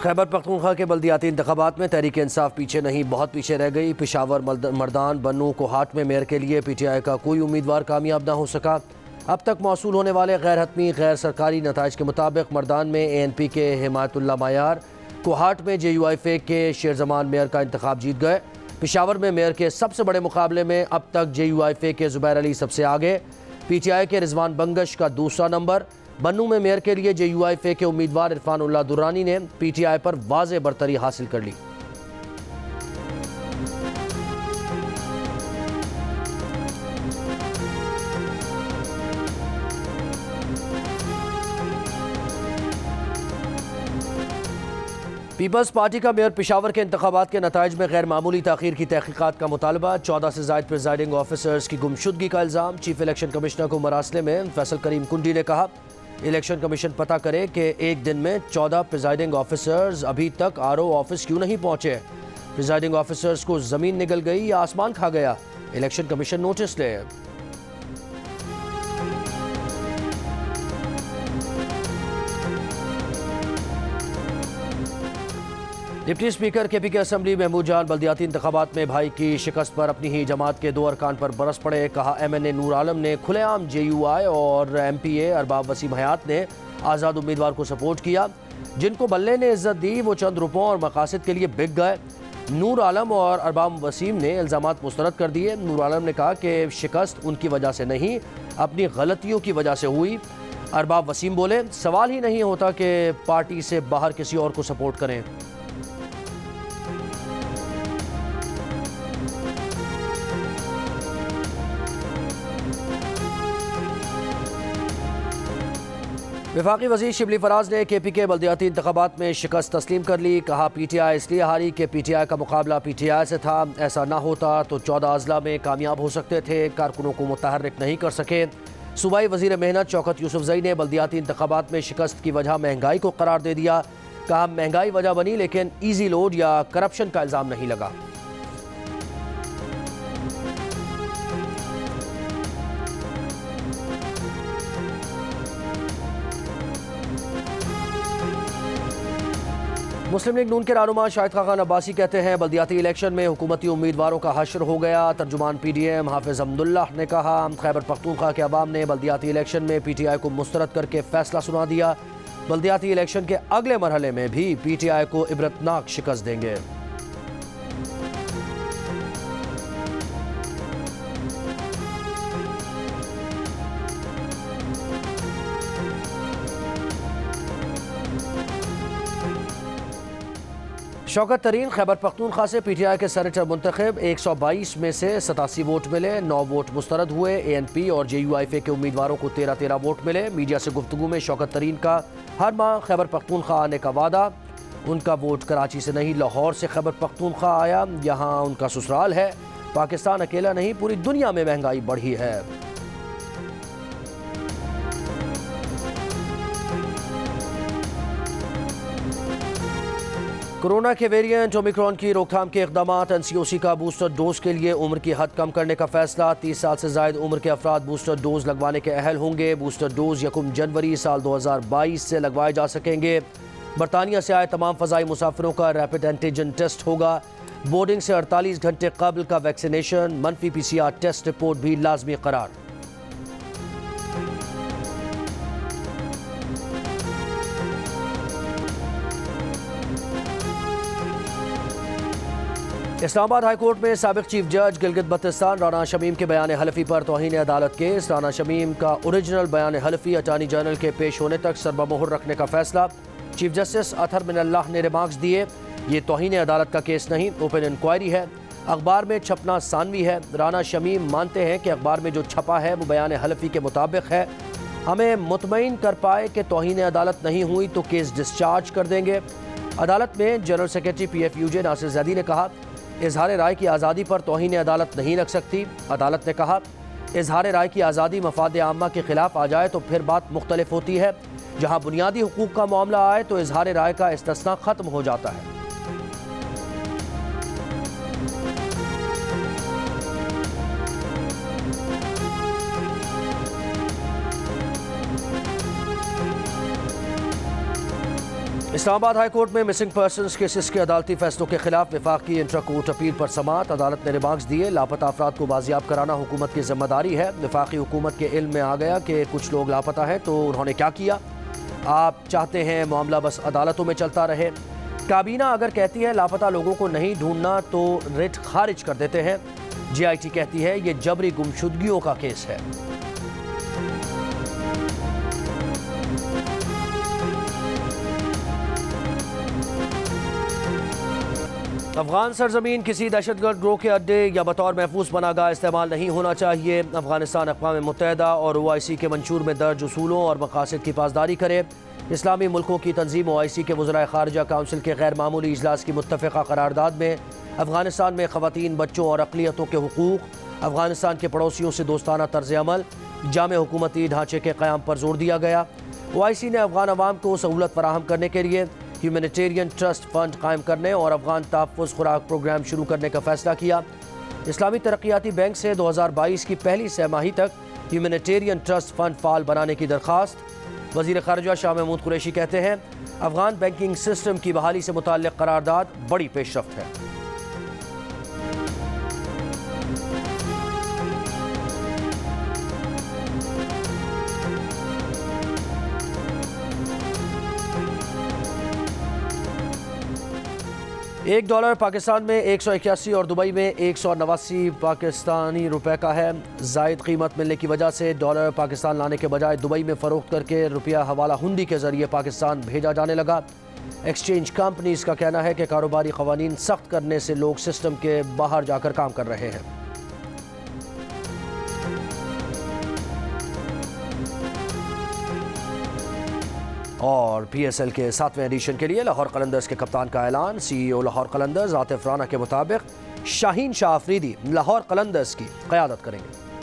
खैबर पख्तूनख्वा के बल्दियाती इंतखाबात में तहरीक इंसाफ पीछे नहीं, बहुत पीछे रह गई। पेशावर, मर्दान, बन्नू, कोहाट में मेयर के लिए पीटीआई का कोई उम्मीदवार कामयाब न हो सका। अब तक मौसूल होने वाले गैर हतमी गैर सरकारी नताइज के मुताबिक मर्दान में ANP के हिमायतुल्लाह मायार, कोहाट में JUIF के शेर जमान मेयर का इंतखाब जीत गए। पेशावर में मेयर के सबसे बड़े मुकाबले में अब तक JUIF के ज़ुबैर अली सबसे आगे, PTI के रिजवान बंगश का दूसरा नंबर। बन्नू में मेयर के लिए JUIF के उम्मीदवार इरफानुल्लाह दुरानी ने PTI पर वाज़े बरतरी हासिल कर ली। पीपल्स पार्टी का मेयर पेशावर के इंतखाबात के नताइज में गैर मामूली ताख़ीर की तहकीकात का मुतालबा। 14 से ज़ायद प्रिजाइडिंग ऑफिसर्स की गुमशुदगी का इल्ज़ाम। चीफ इलेक्शन कमिश्नर को मरासले में फैसल करीम कुंडी ने कहा, इलेक्शन कमीशन पता करे कि एक दिन में 14 प्रिजाइडिंग ऑफिसर्स अभी तक RO ऑफिस क्यों नहीं पहुंचे। प्रिजाइडिंग ऑफिसर्स को ज़मीन निगल गई या आसमान खा गया, इलेक्शन कमीशन नोटिस ले। Deputy speaker KPK assembly Mahmood Jan बल्दियाती इंतखाबात में भाई की शिकस्त पर अपनी ही जमात के 2 अरकान पर बरस पड़े। कहा, MNA नूर आलम ने खुलेआम JUI और MPA अरबाब वसीम हयात ने आज़ाद उम्मीदवार को सपोर्ट किया। जिनको बल्ले ने इज्जत दी वो चंद रुपयों और मकासद के लिए बिक गए। नूर आलम और अरबाब वसीम ने इल्ज़ामात मुस्तरद कर दिए। नूर आलम ने कहा कि शिकस्त उनकी वजह से नहीं, अपनी गलतियों की वजह से हुई। अरबाब वसीम बोले, सवाल ही नहीं होता कि पार्टी से बाहर किसी और को सपोर्ट करें। वफाकी वज़ीर शिबली फराज ने KPK बल्दियाती इंतखाबात में शिकस्त तस्लीम कर ली। कहा, PTI इसलिए हारी कि PTI का मुकाबला PTI से था। ऐसा ना होता तो 14 अजला में कामयाब हो सकते थे, कारकुनों को मुतहर्रिक नहीं कर सके। सूबाई वज़ीर मेहनत शौकत यूसुफजई ने बल्दियाती इंतखाबात में शिकस्त की वजह महंगाई को करार दे दिया। कहा, महंगाई वजह बनी लेकिन ईजी लोड या करप्शन का इल्ज़ाम नहीं लगा। मुस्लिम लीग नून के रहनुमा शाहिद खान अब्बासी कहते हैं, बल्दियाती इलेक्शन में हुकूमती उम्मीदवारों का हश्र हो गया। तर्जुमान PDM हाफिज अब्दुल्लाह ने कहा, खैबर पख्तूनख्वा के अवाम ने बल्दियाती इलेक्शन में PTI को मुस्तरद करके फैसला सुना दिया। बल्दियाती इलेक्शन के अगले मरहले में भी PTI को इबरतनाक शिकस्त देंगे। शौकत तरीन खैबर पख्तूनख्वा से PTI के सेनेटर मुंतखब। 122 में से 87 वोट मिले, 9 वोट मुस्तरद हुए। ANP और JUIF के उम्मीदवारों को 13-13 वोट मिले। मीडिया से गुफ्तगू में शौकत तरीन का हर माह खैबर पख्तूनख्वा आने का वादा। उनका वोट कराची से नहीं, लाहौर से खैबर पख्तूनख्वा आया, यहाँ उनका ससुराल है। पाकिस्तान अकेला नहीं, पूरी दुनिया में महंगाई बढ़ी है। कोरोना के वेरिएंट ओमिक्रॉन की रोकथाम के इक़दामात। NCOC का बूस्टर डोज के लिए उम्र की हद कम करने का फैसला। 30 साल से ज़ायद उम्र के अफराद बूस्टर डोज लगवाने के अहल होंगे। बूस्टर डोज 1 जनवरी साल 2022 से लगवाए जा सकेंगे। बरतानिया से आए तमाम फ़ज़ाई मुसाफिरों का रैपिड एंटीजन टेस्ट होगा। बोर्डिंग से 48 घंटे कबल का वैक्सीनेशन। मनफी PCR टेस्ट रिपोर्ट भी लाजमी करार। इस्लामाबाद हाई कोर्ट में साबिक चीफ जज गिलगित बल्तिस्तान राना शमीम के बयान हलफी पर तौहीन अदालत केस। राना शमीम का ओरिजिनल बयान हलफी अटॉर्नी जनरल के पेश होने तक सरबमोहर रखने का फैसला। चीफ जस्टिस अतहर मिनल्लाह ने रिमार्क्स दिए, ये तौहीन अदालत का केस नहीं, ओपन इंक्वायरी है। अखबार में छपना सानवी है। राना शमीम मानते हैं कि अखबार में जो छपा है वो बयान हलफी के मुताबिक है। हमें मुतमईन कर पाए कि तौहीन अदालत नहीं हुई तो केस डिस्चार्ज कर देंगे। अदालत में general secretary PFUJ Nasir Zaidi ने कहा, इजहार राय की आज़ादी पर तौहीन अदालत नहीं रख सकती। अदालत ने कहा, इजहार राय की आज़ादी मफाद आम्मा के खिलाफ आ जाए तो फिर बात मुख्तलिफ होती है। जहाँ बुनियादी हुकूक का मामला आए तो इजहार राय का इस्तिस्ना ख़त्म हो जाता है। इस्लामाबाद हाई कोर्ट में मिसिंग पर्सनस केसेस के अदालती फैसलों के खिलाफ वफाकी इंट्रा कोर्ट अपील पर समाअत। अदालत ने रिमार्क्स दिए, लापता अफराद को बाजियाब कराना हुकूमत की जिम्मेदारी है। वफाकी हुकूमत के इल्म में आ गया कि कुछ लोग लापता हैं तो उन्होंने क्या किया। आप चाहते हैं मामला बस अदालतों में चलता रहे। काबीना अगर कहती है लापता लोगों को नहीं ढूंढना तो रिट खारिज कर देते हैं। JIT कहती है ये जबरी गुमशुदगियों का केस है। अफगान सरजमीन किसी दहशतगर्द ग्रोह के अड्डे या बतौर महफूज पनाहगाह इस्तेमाल नहीं होना चाहिए। अफगानिस्तान अक़वाम मुत्तहिदा और OIC के मंशूर में दर्ज उसूलों और मकासद की पासदारी करे। इस्लामी मुल्कों की तंजीम OIC के वज़राए ख़ारिजा काउंसिल के गैर मामूली इजलास की मुत्तफ़िक़ा करारदाद में अफगानिस्तान में ख़वातीन, बच्चों और अक़लियतों के हुकूक़, अफगानिस्तान के पड़ोसियों से दोस्ताना तर्ज़ अमल, जामे हुकूमती ढांचे के क़याम पर जोर दिया गया। OIC ने अफगान अवाम को सहूलत फराहम करने के लिए ह्यूमैनिटेरियन ट्रस्ट फंड कायम करने और अफगान तहफ़्फ़ुज़ खुराक प्रोग्राम शुरू करने का फ़ैसला किया। इस्लामी तरक्याती बैंक से 2022 की पहली सहमाही तक ह्यूमैनिटेरियन ट्रस्ट फंड फ़ाल बनाने की दरख्वास्त। वज़ीर ख़ारिजा शाह महमूद कुरैशी कहते हैं अफगान बैंकिंग सिस्टम की बहाली से मुताल्लिक़ करारदाद बड़ी पेशरफ्त है। $1 पाकिस्तान में 181 और दुबई में 189 पाकिस्तानी रुपए का है। जायद कीमत मिलने की वजह से डॉलर पाकिस्तान लाने के बजाय दुबई में फ़रोख्त करके रुपया हवाला हुंडी के ज़रिए पाकिस्तान भेजा जाने लगा। एक्सचेंज कंपनीज़ का कहना है कि कारोबारी क़वानीन सख्त करने से लोग सिस्टम के बाहर जाकर काम कर रहे हैं। और PSL के 7वें एडिशन के लिए लाहौर कलंदर्स के कप्तान का ऐलान। CEO लाहौर कलंदर्स आतिफ राना के मुताबिक शाहीन शाह अफरीदी लाहौर कलंदर्स की क़यादत करेंगे।